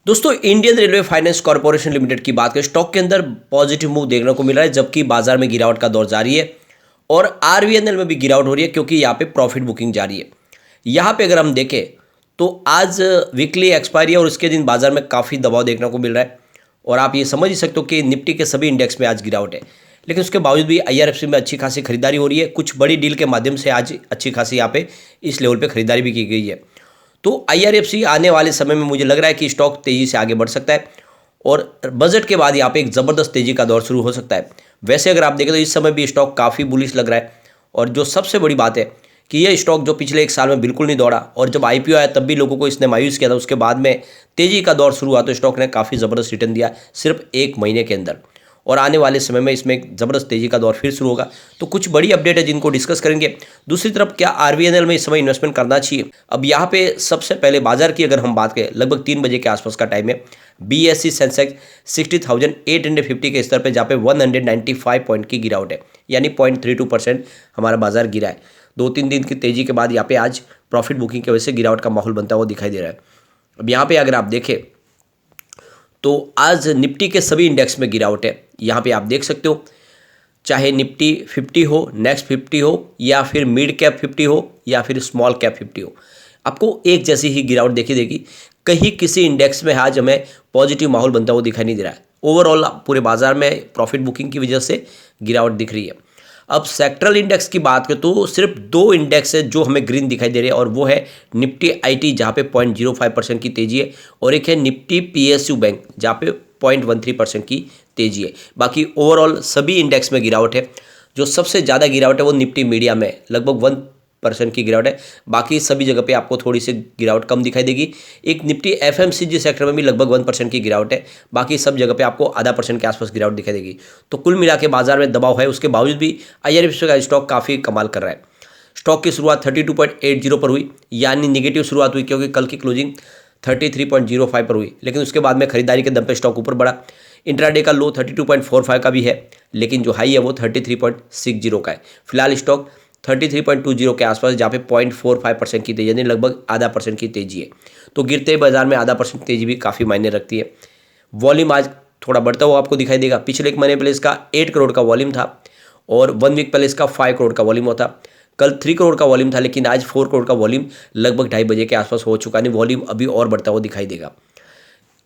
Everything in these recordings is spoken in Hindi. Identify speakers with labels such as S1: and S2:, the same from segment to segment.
S1: दोस्तों, Indian railway finance corporation limited की बात करें, स्टॉक के अंदर पॉजिटिव मूव देखने को मिल रहा है, जबकि बाजार में गिरावट का दौर जारी है और आरवीएनएल में भी गिरावट हो रही है क्योंकि यहाँ पे प्रॉफिट बुकिंग जारी है। यहाँ पे अगर हम देखें तो आज वीकली एक्सपायरी है और उसके दिन बाजार में काफ़ी दबाव देखने को मिल रहा है और आप ये समझ ही सकते हो कि निफ्टी के सभी इंडेक्स में आज गिरावट है। लेकिन उसके बावजूद भी आईआरएफसी में अच्छी खासी खरीदारी हो रही है। कुछ बड़ी डील के माध्यम से आज अच्छी खासी यहाँ पे इस लेवल पे खरीदारी भी की गई है। तो आईआरएफसी आने वाले समय में मुझे लग रहा है कि स्टॉक तेजी से आगे बढ़ सकता है और बजट के बाद यहाँ पे एक ज़बरदस्त तेजी का दौर शुरू हो सकता है। वैसे अगर आप देखें तो इस समय भी स्टॉक काफ़ी बुलिश लग रहा है और जो सबसे बड़ी बात है कि ये स्टॉक जो पिछले एक साल में बिल्कुल नहीं दौड़ा और जब आईपीओ आया तब भी लोगों को इसने मायूस किया था, उसके बाद में तेजी का दौर शुरू हुआ तो स्टॉक ने काफ़ी ज़बरदस्त रिटर्न दिया सिर्फ एक महीने के अंदर और आने वाले समय में इसमें एक ज़बरदस्त तेजी का दौर फिर शुरू होगा। तो कुछ बड़ी अपडेट है जिनको डिस्कस करेंगे। दूसरी तरफ क्या आरवीएनएल में इस समय इन्वेस्टमेंट करना चाहिए? अब यहाँ पे सबसे पहले बाजार की अगर हम बात करें, लगभग 3 बजे के आसपास का टाइम है। बीएससी सेंसेक्स 60,850 के स्तर पे जहाँ पे 195 पॉइंट की गिरावट है, यानी 0.32% हमारा बाजार गिरा है। 2-3 दिन की तेजी के बाद यहाँ पे आज प्रॉफिट बुकिंग की वजह से गिरावट का माहौल बनता हुआ दिखाई दे रहा है। अब यहाँ पे अगर आप देखें तो आज निफ्टी के सभी इंडेक्स में गिरावट है। यहाँ पे आप देख सकते हो, चाहे निफ्टी 50 हो, नेक्स्ट 50 हो या फिर मिड कैप 50 हो या फिर स्मॉल कैप 50 हो, आपको एक जैसी ही गिरावट देखी देगी। कहीं किसी इंडेक्स में आज हमें पॉजिटिव माहौल बनता हुआ दिखाई नहीं दे रहा है। ओवरऑल पूरे बाजार में प्रॉफिट बुकिंग की वजह से गिरावट दिख रही है। अब सेक्टरल इंडेक्स की बात करें तो सिर्फ 2 इंडेक्स है जो हमें ग्रीन दिखाई दे रहे हैं और वो है निफ्टी आईटी जहाँ पे 0.05% की तेजी है और एक है निफ्टी पीएसयू बैंक जहाँ पे 0.13% की तेजी है। बाकी ओवरऑल सभी इंडेक्स में गिरावट है। जो सबसे ज़्यादा गिरावट है वो निफ्टी मीडिया में लगभग 1% की गिरावट है। बाकी सभी जगह पे आपको थोड़ी सी गिरावट कम दिखाई देगी। एक निफ्टी एफएमसीजी सेक्टर में भी लगभग 1% की गिरावट है। बाकी सब जगह पे आपको आधा % के आसपास गिरावट दिखाई देगी। तो कुल मिला के बाजार में दबाव है, उसके बावजूद भी आईआरएफसी का स्टॉक काफ़ी कमाल कर रहा है। स्टॉक की शुरुआत 32.80 पर हुई, यानी निगेटिव शुरुआत हुई क्योंकि कल की क्लोजिंग 33.05 पर हुई, लेकिन उसके बाद में खरीदारी के दम पे स्टॉक ऊपर बढ़ा। इंट्राडे का लो 32.45 का भी है, लेकिन जो हाई है वो 33.60 का है। फिलहाल स्टॉक 33.20 के आसपास जहाँ पे 0.45% की तेजी, यानी लगभग आधा % की तेजी है। तो गिरते बाजार में आधा % तेजी भी काफ़ी मायने रखती है। वॉल्यूम आज थोड़ा बढ़ता हुआ आपको दिखाई देगा। पिछले एक महीने पहले इसका 8 करोड़ का वॉल्यूम था और 1 वीक पहले इसका 5 करोड़ का वॉल्यूम होता। कल 3 करोड़ का वॉल्यूम था, लेकिन आज 4 करोड़ का वॉल्यूम लगभग 2:30 बजे के आसपास हो चुका है। वॉल्यूम अभी और बढ़ता हुआ दिखाई देगा।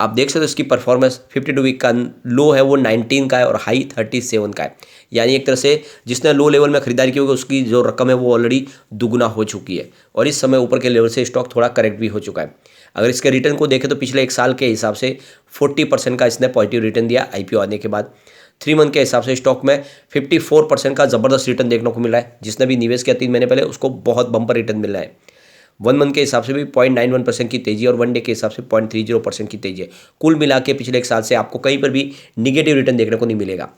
S1: आप देख सकते हो इसकी परफॉर्मेंस 52 वीक का लो है वो 19 का है और हाई 37 का है, यानी एक तरह से जिसने लो लेवल में खरीदारी की होगी उसकी जो रकम है वो ऑलरेडी दुगुना हो चुकी है और इस समय ऊपर के लेवल से स्टॉक थोड़ा करेक्ट भी हो चुका है। अगर इसके रिटर्न को देखें तो पिछले एक साल के हिसाब से 40% का इसने पॉजिटिव रिटर्न दिया आईपीओ आने के बाद। 3 मंथ के हिसाब से स्टॉक में 54% का ज़बरदस्त रिटर्न देखने को मिला है। जिसने भी निवेश किया 3 महीने पहले उसको बहुत बम्पर रिटर्न मिल रहा है। 1 मंथ के हिसाब से भी 0.91% की तेजी और 1 डे के हिसाब से 0.30% की तेजी है। कुल मिला के पिछले एक साल से आपको कहीं पर भी निगेटिव रिटर्न देखने को नहीं मिलेगा।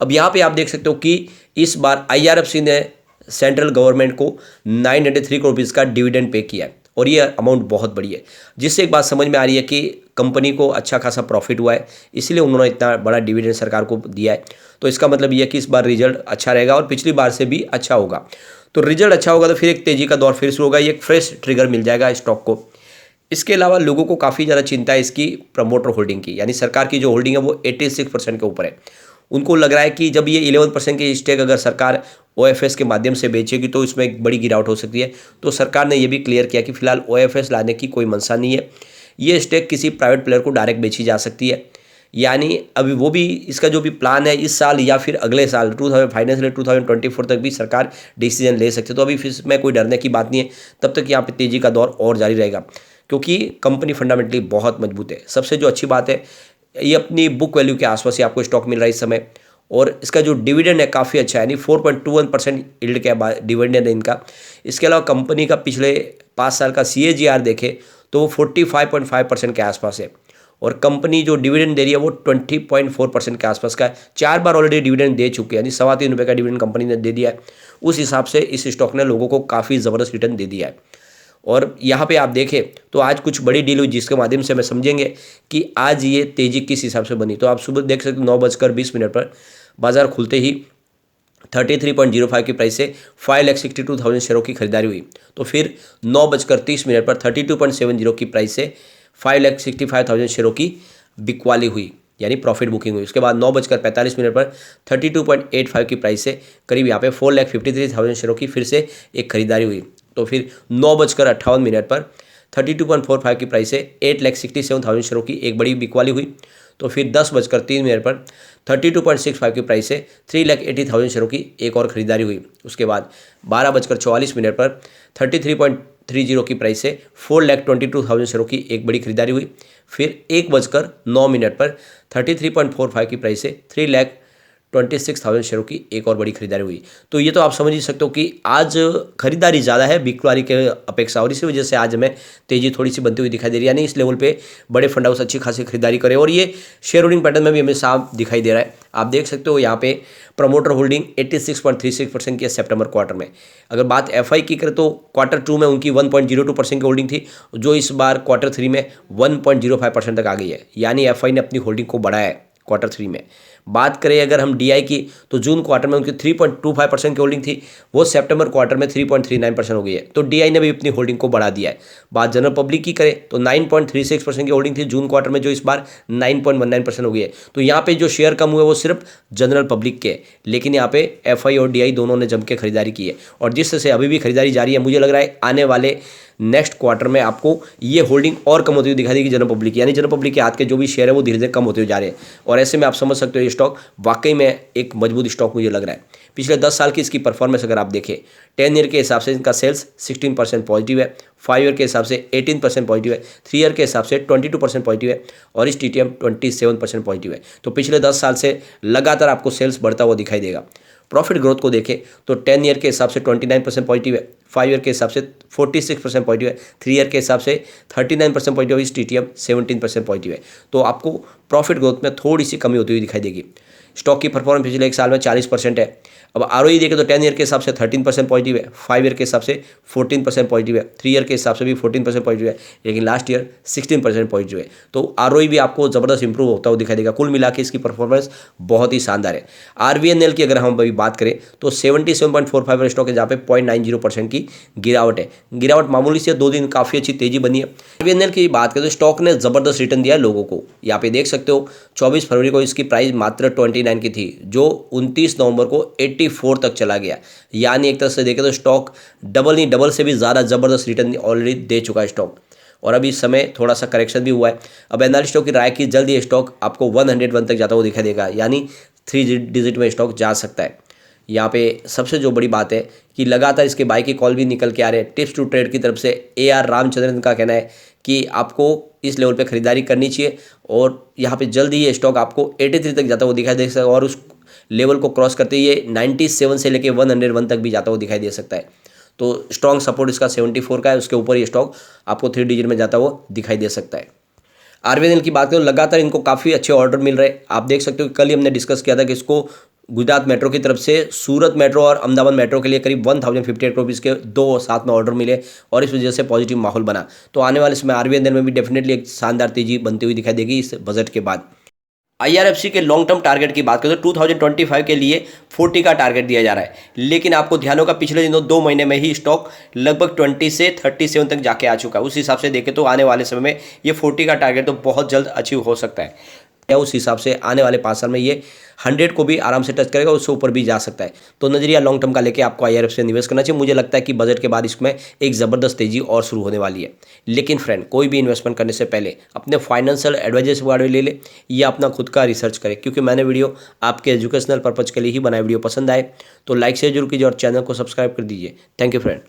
S1: अब यहाँ पे आप देख सकते हो कि इस बार आईआरएफसी ने सेंट्रल गवर्नमेंट को 903 करोड़ रुपीज़ का डिविडेंड पे किया है और ये अमाउंट बहुत बड़ी है, जिससे एक बात समझ में आ रही है कि कंपनी को अच्छा खासा प्रॉफिट हुआ है, इसलिए उन्होंने इतना बड़ा डिविडेंड सरकार को दिया है। तो इसका मतलब ये है कि इस बार रिजल्ट अच्छा रहेगा और पिछली बार से भी अच्छा होगा। तो रिजल्ट अच्छा होगा तो फिर एक तेजी का दौर फिर शुरू होगा, ये एक फ्रेश ट्रिगर मिल जाएगा स्टॉक को। इसके अलावा लोगों को काफ़ी ज़्यादा चिंता है इसकी प्रमोटर होल्डिंग की, यानी सरकार की जो होल्डिंग है वो 86% के ऊपर है। उनको लग रहा है कि जब ये 11% की स्टेक अगर सरकार ओएफएस के माध्यम से बेचेगी तो इसमें एक बड़ी गिरावट हो सकती है। तो सरकार ने ये भी क्लियर किया कि फिलहाल ओएफएस लाने की कोई मंशा नहीं है। ये स्टेक किसी प्राइवेट प्लेयर को डायरेक्ट बेची जा सकती है, यानी अभी वो भी इसका जो भी प्लान है इस साल या फिर अगले साल फाइनेंशियल 2024 तक भी सरकार डिसीजन ले सकती है। तो अभी इसमें कोई डरने की बात नहीं है, तब तक यहाँ पे तेज़ी का दौर और जारी रहेगा क्योंकि कंपनी फंडामेंटली बहुत मजबूत है। सबसे जो अच्छी बात है ये अपनी बुक वैल्यू के आसपास ही आपको स्टॉक मिल रहा है इस समय और इसका जो डिविडेंड है काफ़ी अच्छा है, यानी 4.21% यील्ड के डिविडेंड है इनका। इसके अलावा कंपनी का पिछले 5 साल का CAGR देखे तो वो 45.5% के आसपास है और कंपनी जो डिविडेंड दे रही है वो 20.4% के आसपास का है। 4 बार ऑलरेडी डिविडेंड दे चुके हैं, यानी ₹3.25 का डिविडेंड कंपनी ने दे दिया है। उस हिसाब से इस स्टॉक ने लोगों को काफ़ी ज़बरदस्त रिटर्न दे दिया है। और यहाँ पे आप देखें तो आज कुछ बड़ी डील हुई जिसके माध्यम से हमें समझेंगे कि आज ये तेज़ी किस हिसाब से बनी। तो आप सुबह देख सकते हो 9:20 पर बाजार खुलते ही 33.05 की प्राइस से 5,62,000 शेयरों की खरीदारी हुई। तो फिर 9:30 पर 32.70 की प्राइस से 5,65,000 शेयरों की बिकवाली हुई, यानी प्रॉफिट बुकिंग हुई। उसके बाद 9:45 पर 32.85 की प्राइस से करीब यहाँ पे 4,53,000 शेयरों की फिर से एक खरीदारी हुई। तो फिर 9:58 पर 32.45 की प्राइस से 8,67,000 शेयरों की एक बड़ी बिकवाली हुई। तो फिर 10:03 पर 32.65 की प्राइस से 3,80,000 शेयरों की एक और खरीदारी हुई। उसके बाद 12:44 पर 33.30 की प्राइस से 4,22,000 शेयरों की एक बड़ी खरीदारी हुई। फिर 1:09 पर 33.45 की प्राइस से 3,26,000 शेयरों की एक और बड़ी खरीदारी हुई। तो ये तो आप समझ ही सकते हो कि आज खरीदारी ज़्यादा है बिकवाली के अपेक्षा, और इसी वजह से आज हमें तेज़ी थोड़ी सी बनती हुई दिखाई दे रही है, यानी इस लेवल पे बड़े फंड हाउस अच्छी खासी खरीदारी करे, और ये शेयर होल्डिंग पैटर्न में भी हमें साफ दिखाई दे रहा है। आप देख सकते हो यहाँ पे प्रमोटर होल्डिंग 86.36% की है सितंबर क्वार्टर में। अगर बात एफआई की करें तो क्वार्टर 2 में उनकी 1.02% की होल्डिंग थी, जो इस बार क्वार्टर 3 में 1.05% तक आ गई है, यानी एफआई ने अपनी होल्डिंग को बढ़ाया है क्वार्टर 3 में। बात करें अगर हम डीआई की, तो जून क्वार्टर में उनकी 3.25% की होल्डिंग थी, वो सितंबर क्वार्टर में 3.39% हो गई है। तो डीआई ने भी अपनी होल्डिंग को बढ़ा दिया है। बात जनरल पब्लिक की करें तो 9.36% की होल्डिंग थी जून क्वार्टर में, जो इस बार 9.19% हो गई है। तो यहाँ पे जो शेयर कम हुए वो सिर्फ जनरल पब्लिक के, लेकिन यहाँ पे एफआई और डीआई दोनों ने जम के खरीदारी की है, और जिससे अभी भी खरीदारी जारी है। मुझे लग रहा है आने वाले नेक्स्ट क्वार्टर में आपको ये होल्डिंग और कम होती हुई दिखाई देगी जनरल पब्लिक, यानी जनरल पब्लिक के हाथ के जो भी शेयर है वो धीरे धीरे कम होते हुए जा रहे हैं। और ऐसे में आप समझ सकते हो ये स्टॉक वाकई में एक मजबूत स्टॉक मुझे लग रहा है। पिछले 10 साल की इसकी परफॉर्मेंस अगर आप देखें, 10 ईयर के हिसाब से इनका सेल्स 16% पॉजिटिव है, 5 ईयर के हिसाब से 18% पॉजिटिव है, 3 ईयर के हिसाब से 22% पॉजिटिव है, और इस टीटीएम 27% पॉजिटिव है। तो पिछले 10 साल से लगातार आपको सेल्स बढ़ता हुआ दिखाई देगा। प्रॉफिट ग्रोथ को देखें तो 10 ईयर के हिसाब से 29% पॉजिटिव है, 5 ईयर के हिसाब से 46% पॉजिटिव है, 3 ईयर के हिसाब से 39% पॉजिटिव है, इस टीटीएम 17% पॉजिटिव है। तो आपको प्रॉफिट ग्रोथ में थोड़ी सी कमी होती हुई दिखाई देगी। स्टॉक की परफॉर्मेंस पिछले एक साल में 40% है। अब आरओई देखें तो 10 ईयर के हिसाब से 13% पॉजिटिव है, 5 ईयर के हिसाब से 14% पॉजिटिव है, 3 ईयर के हिसाब से भी 14% पॉजिटिव है, लेकिन लास्ट ईयर 16% पॉजिटिव है। तो आरओई भी आपको ज़बरदस्त इंप्रूव होता हुआ दिखाई देगा। कुल मिला के इसकी परफॉर्मेंस बहुत ही शानदार है। आरवीएनएल की अगर हम अभी बात करें तो 77.45 स्टॉक है, जहाँ पे 0.90% की गिरावट है। गिरावट मामूली से 2 दिन काफ़ी अच्छी तेजी बनी है। आरवीएनएल की बात करें तो स्टॉक ने ज़बरदस्त रिटर्न दिया है लोगों को। यहाँ पे देख सकते हो 24 फरवरी को इसकी प्राइस मात्र 29 की थी, जो 29 नवंबर को 84 तक चला गया, यानी एक तरह से देखें तो स्टॉक डबल से भी ज़्यादा ज़बरदस्त रिटर्न ऑलरेडी दे चुका है स्टॉक। और अभी इस समय थोड़ा सा करेक्शन भी हुआ है। अब एनालिस्टों की राय की जल्द ये स्टॉक आपको 101 तक जाता हुआ दिखाई देगा, यानी 3 डिजिट में स्टॉक जा सकता है। यहाँ पे सबसे जो बड़ी बात है कि लगातार इसके बाई की कॉल भी निकल के आ रहे हैं। टिप्स टू ट्रेड की तरफ से AR रामचंद्रन का कहना है कि आपको इस लेवल पे खरीदारी करनी चाहिए, और यहाँ पे जल्द ही ये स्टॉक आपको 83 तक जाता हुआ दिखाई दे सकता है, और उस लेवल को क्रॉस करते ही ये 97 से लेके 101 तक भी जाता हुआ दिखाई दे सकता है। तो स्ट्रॉन्ग सपोर्ट इसका 74 का है, उसके ऊपर ये स्टॉक आपको 3 डिजिट में जाता हुआ दिखाई दे सकता है। आरवीएनएल की बात करें, लगातार इनको काफ़ी अच्छे ऑर्डर मिल रहे हैं। आप देख सकते हो कल ही हमने डिस्कस किया था कि इसको गुजरात मेट्रो की तरफ से सूरत मेट्रो और अहमदाबाद मेट्रो के लिए करीब 1058 रुपीज़ के 2 साथ में ऑर्डर मिले, और इस वजह से पॉजिटिव माहौल बना। तो आने वाले समय आरवीएनएल में भी डेफिनेटली एक शानदार तेजी बनती हुई दिखाई देगी इस बजट के बाद। IRFC के लॉन्ग टर्म टारगेट की बात करें तो 2025 के लिए 40 का टारगेट दिया जा रहा है, लेकिन आपको ध्यान होगा पिछले दिनों 2 महीने में ही स्टॉक लगभग 20 से 37 तक जाके आ चुका है। उस हिसाब से देखें तो आने वाले समय में ये 40 का टारगेट तो बहुत जल्द अचीव हो सकता है, या उस हिसाब से आने वाले 5 साल में ये 100 को भी आराम से टच करेगा, उससे ऊपर भी जा सकता है। तो नजरिया लॉन्ग टर्म का लेके आपको IRFC से निवेश करना चाहिए। मुझे लगता है कि बजट के बाद इसमें एक ज़बरदस्त तेजी और शुरू होने वाली है। लेकिन फ्रेंड, कोई भी इन्वेस्टमेंट करने से पहले अपने फाइनेंशियल एडवाइजर से बारे में ले ले, या अपना खुद का रिसर्च करें, क्योंकि मैंने वीडियो आपके एजुकेशनल पर्पज़ के लिए ही बनाया। वीडियो पसंद आए तो लाइक शेयर जरूर कीजिए और चैनल को सब्सक्राइब कर दीजिए। Thank you friend.